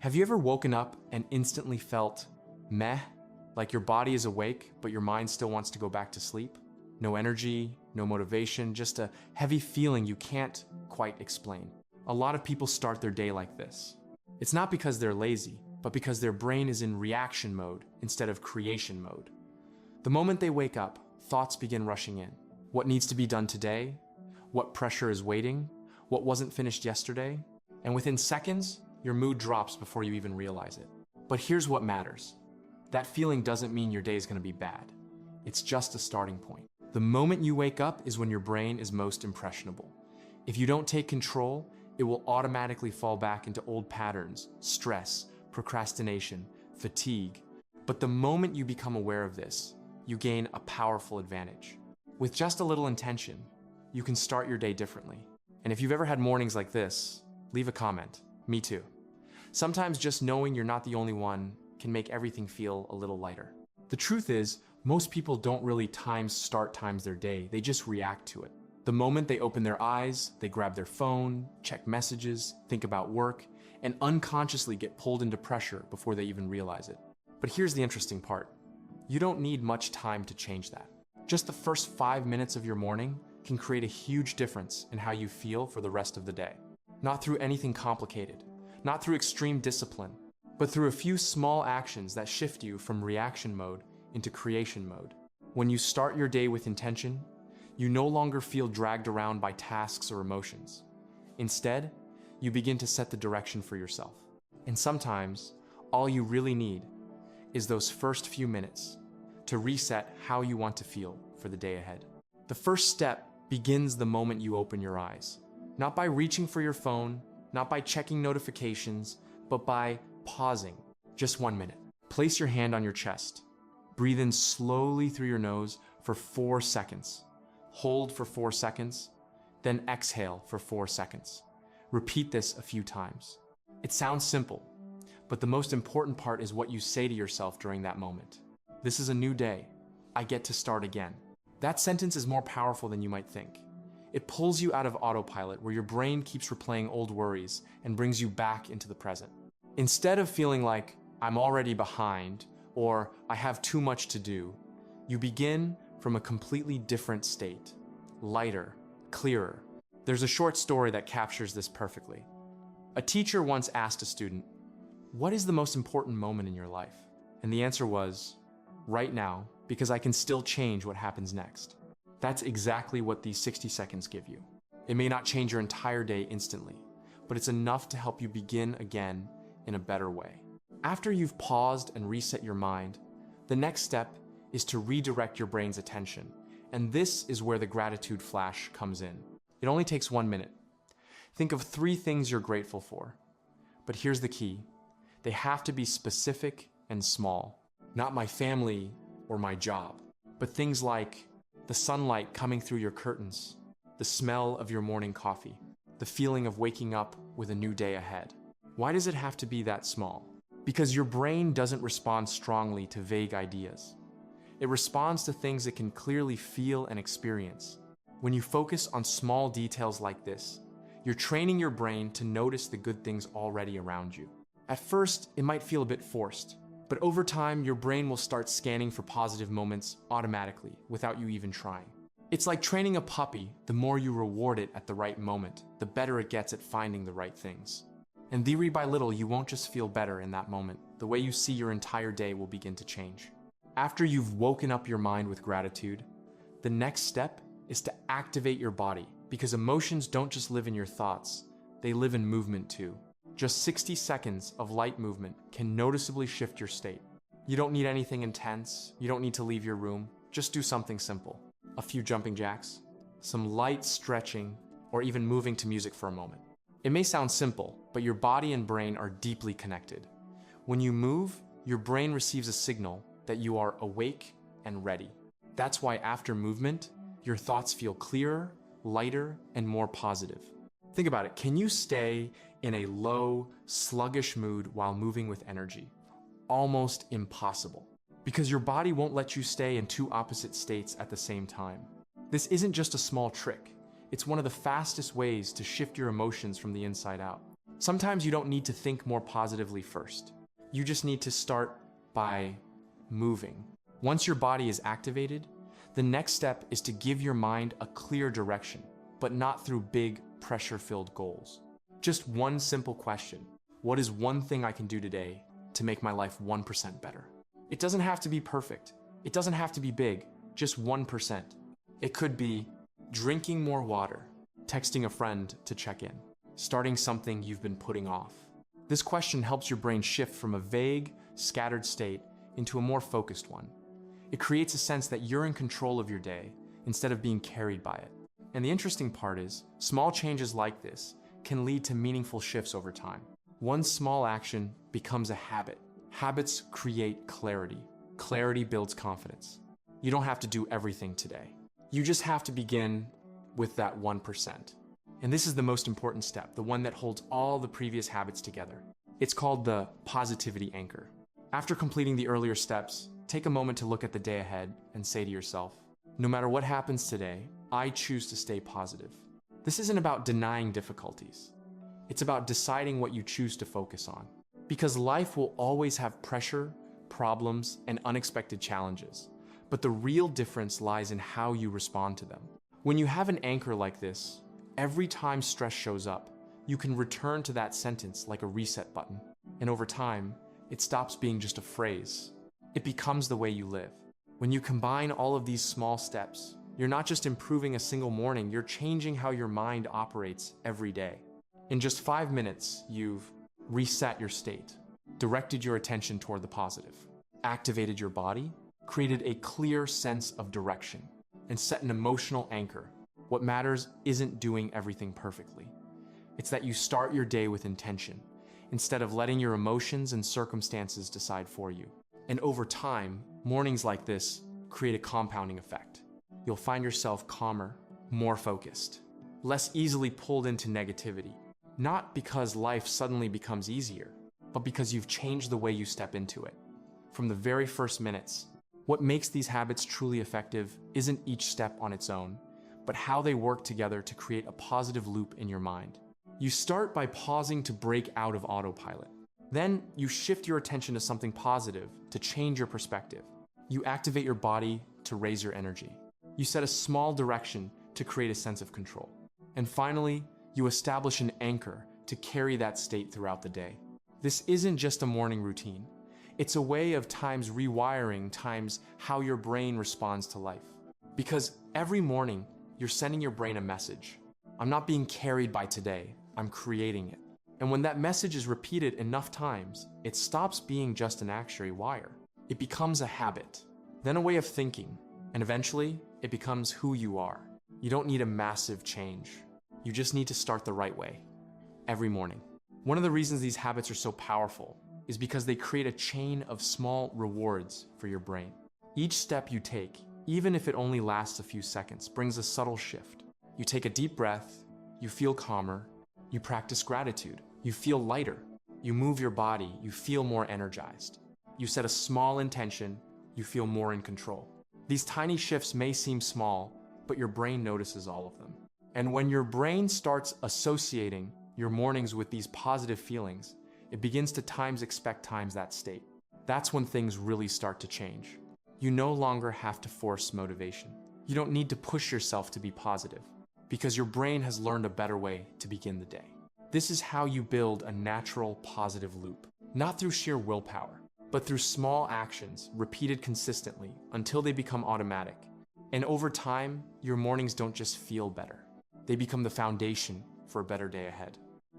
Have you ever woken up and instantly felt meh? Like your body is awake, but your mind still wants to go back to sleep? No energy, no motivation, just a heavy feeling you can't quite explain. A lot of people start their day like this. It's not because they're lazy, but because their brain is in reaction mode instead of creation mode. The moment they wake up, thoughts begin rushing in. What needs to be done today? What pressure is waiting? What wasn't finished yesterday? And within seconds, your mood drops before you even realize it. But here's what matters. That feeling doesn't mean your day is going to be bad. It's just a starting point. The moment you wake up is when your brain is most impressionable. If you don't take control, it will automatically fall back into old patterns, stress, procrastination, fatigue. But the moment you become aware of this, you gain a powerful advantage. With just a little intention, you can start your day differently. And if you've ever had mornings like this, leave a comment. Me too. Sometimes just knowing you're not the only one can make everything feel a little lighter. The truth is, most people don't really start times their day, they just react to it. The moment they open their eyes, they grab their phone, check messages, think about work, and unconsciously get pulled into pressure before they even realize it. But here's the interesting part. You don't need much time to change that. Just the first 5 minutes of your morning can create a huge difference in how you feel for the rest of the day. Not through anything complicated, not through extreme discipline, but through a few small actions that shift you from reaction mode into creation mode. When you start your day with intention, you no longer feel dragged around by tasks or emotions. Instead, you begin to set the direction for yourself. And sometimes, all you really need is those first few minutes to reset how you want to feel for the day ahead. The first step begins the moment you open your eyes. Not by reaching for your phone, not by checking notifications, but by pausing. Just 1 minute. Place your hand on your chest. Breathe in slowly through your nose for 4 seconds. Hold for 4 seconds, then exhale for 4 seconds. Repeat this a few times. It sounds simple, but the most important part is what you say to yourself during that moment. This is a new day. I get to start again. That sentence is more powerful than you might think. It pulls you out of autopilot, where your brain keeps replaying old worries and brings you back into the present. Instead of feeling like, I'm already behind, or I have too much to do, you begin from a completely different state. Lighter, clearer. There's a short story that captures this perfectly. A teacher once asked a student, "What is the most important moment in your life?" And the answer was, "Right now, because I can still change what happens next." That's exactly what these 60 seconds give you. It may not change your entire day instantly, but it's enough to help you begin again in a better way. After you've paused and reset your mind, the next step is to redirect your brain's attention, and this is where the gratitude flash comes in. It only takes 1 minute. Think of 3 things you're grateful for. But here's the key. They have to be specific and small. Not my family or my job, but things like the sunlight coming through your curtains, the smell of your morning coffee, the feeling of waking up with a new day ahead. Why does it have to be that small? Because your brain doesn't respond strongly to vague ideas. It responds to things it can clearly feel and experience. When you focus on small details like this, you're training your brain to notice the good things already around you. At first, it might feel a bit forced, but over time, your brain will start scanning for positive moments automatically, without you even trying. It's like training a puppy. The more you reward it at the right moment, the better it gets at finding the right things. And little by little, you won't just feel better in that moment. The way you see your entire day will begin to change. After you've woken up your mind with gratitude, the next step is to activate your body, because emotions don't just live in your thoughts, they live in movement too. Just 60 seconds of light movement can noticeably shift your state. You don't need anything intense, you don't need to leave your room, just do something simple. A few jumping jacks, some light stretching, or even moving to music for a moment. It may sound simple, but your body and brain are deeply connected. When you move, your brain receives a signal that you are awake and ready. That's why after movement, your thoughts feel clearer, lighter, and more positive. Think about it. Can you stay in a low, sluggish mood while moving with energy? Almost impossible, because your body won't let you stay in 2 opposite states at the same time. This isn't just a small trick. It's one of the fastest ways to shift your emotions from the inside out. Sometimes you don't need to think more positively first. You just need to start by moving. Once your body is activated, the next step is to give your mind a clear direction, but not through big, pressure-filled goals. Just one simple question: what is one thing I can do today to make my life 1% better? It doesn't have to be perfect. It doesn't have to be big, just 1%. It could be drinking more water, texting a friend to check in, starting something you've been putting off. This question helps your brain shift from a vague, scattered state into a more focused one. It creates a sense that you're in control of your day instead of being carried by it. And the interesting part is, small changes like this can lead to meaningful shifts over time. One small action becomes a habit. Habits create clarity. Clarity builds confidence. You don't have to do everything today. You just have to begin with that 1%. And this is the most important step, the one that holds all the previous habits together. It's called the positivity anchor. After completing the earlier steps, take a moment to look at the day ahead and say to yourself, no matter what happens today, I choose to stay positive. This isn't about denying difficulties. It's about deciding what you choose to focus on. Because life will always have pressure, problems, and unexpected challenges. But the real difference lies in how you respond to them. When you have an anchor like this, every time stress shows up, you can return to that sentence like a reset button. And over time, it stops being just a phrase. It becomes the way you live. When you combine all of these small steps, you're not just improving a single morning, you're changing how your mind operates every day. In just 5 minutes, you've reset your state, directed your attention toward the positive, activated your body, created a clear sense of direction, and set an emotional anchor. What matters isn't doing everything perfectly. It's that you start your day with intention, instead of letting your emotions and circumstances decide for you. And over time, mornings like this create a compounding effect. You'll find yourself calmer, more focused, less easily pulled into negativity. Not because life suddenly becomes easier, but because you've changed the way you step into it. From the very first minutes, what makes these habits truly effective isn't each step on its own, but how they work together to create a positive loop in your mind. You start by pausing to break out of autopilot. Then you shift your attention to something positive to change your perspective. You activate your body to raise your energy. You set a small direction to create a sense of control. And finally, you establish an anchor to carry that state throughout the day. This isn't just a morning routine. It's a way of times rewiring times how your brain responds to life. Because every morning, you're sending your brain a message. I'm not being carried by today, I'm creating it. And when that message is repeated enough times, it stops being just an actuary wire. It becomes a habit, then a way of thinking, and eventually, it becomes who you are. You don't need a massive change. You just need to start the right way, every morning. One of the reasons these habits are so powerful is because they create a chain of small rewards for your brain. Each step you take, even if it only lasts a few seconds, brings a subtle shift. You take a deep breath, you feel calmer, you practice gratitude, you feel lighter, you move your body, you feel more energized. You set a small intention, you feel more in control. These tiny shifts may seem small, but your brain notices all of them. And when your brain starts associating your mornings with these positive feelings, it begins to expect times that state. That's when things really start to change. You no longer have to force motivation. You don't need to push yourself to be positive, because your brain has learned a better way to begin the day. This is how you build a natural positive loop, not through sheer willpower, but through small actions repeated consistently until they become automatic. And over time, your mornings don't just feel better. They become the foundation for a better day ahead.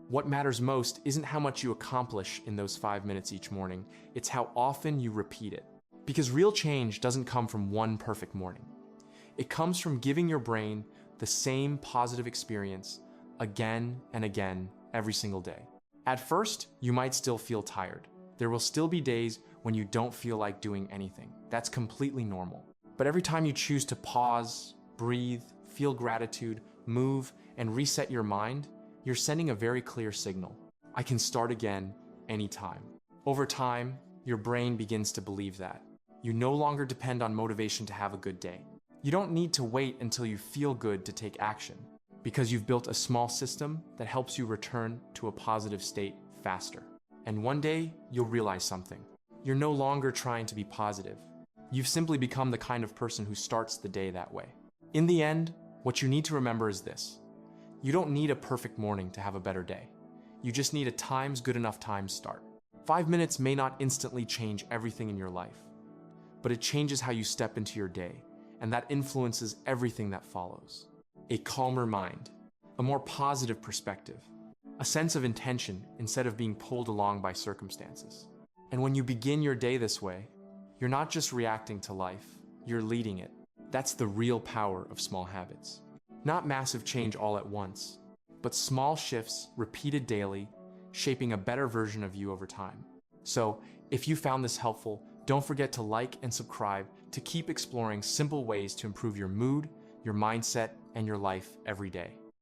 What matters most isn't how much you accomplish in those 5 minutes each morning, it's how often you repeat it. Because real change doesn't come from one perfect morning. It comes from giving your brain the same positive experience again and again every single day. At first, you might still feel tired. There will still be days when you don't feel like doing anything. That's completely normal. But every time you choose to pause, breathe, feel gratitude, move, and reset your mind, you're sending a very clear signal. I can start again anytime. Over time, your brain begins to believe that. You no longer depend on motivation to have a good day. You don't need to wait until you feel good to take action. because you've built a small system that helps you return to a positive state faster. And one day, you'll realize something. You're no longer trying to be positive. You've simply become the kind of person who starts the day that way. In the end, what you need to remember is this. You don't need a perfect morning to have a better day. You just need a times good enough time start. 5 minutes may not instantly change everything in your life, but it changes how you step into your day, and that influences everything that follows. A calmer mind, a more positive perspective, a sense of intention instead of being pulled along by circumstances. And when you begin your day this way, you're not just reacting to life, you're leading it. That's the real power of small habits. Not massive change all at once, but small shifts repeated daily, shaping a better version of you over time. So, if you found this helpful, don't forget to like and subscribe to keep exploring simple ways to improve your mood, your mindset, and your life every day.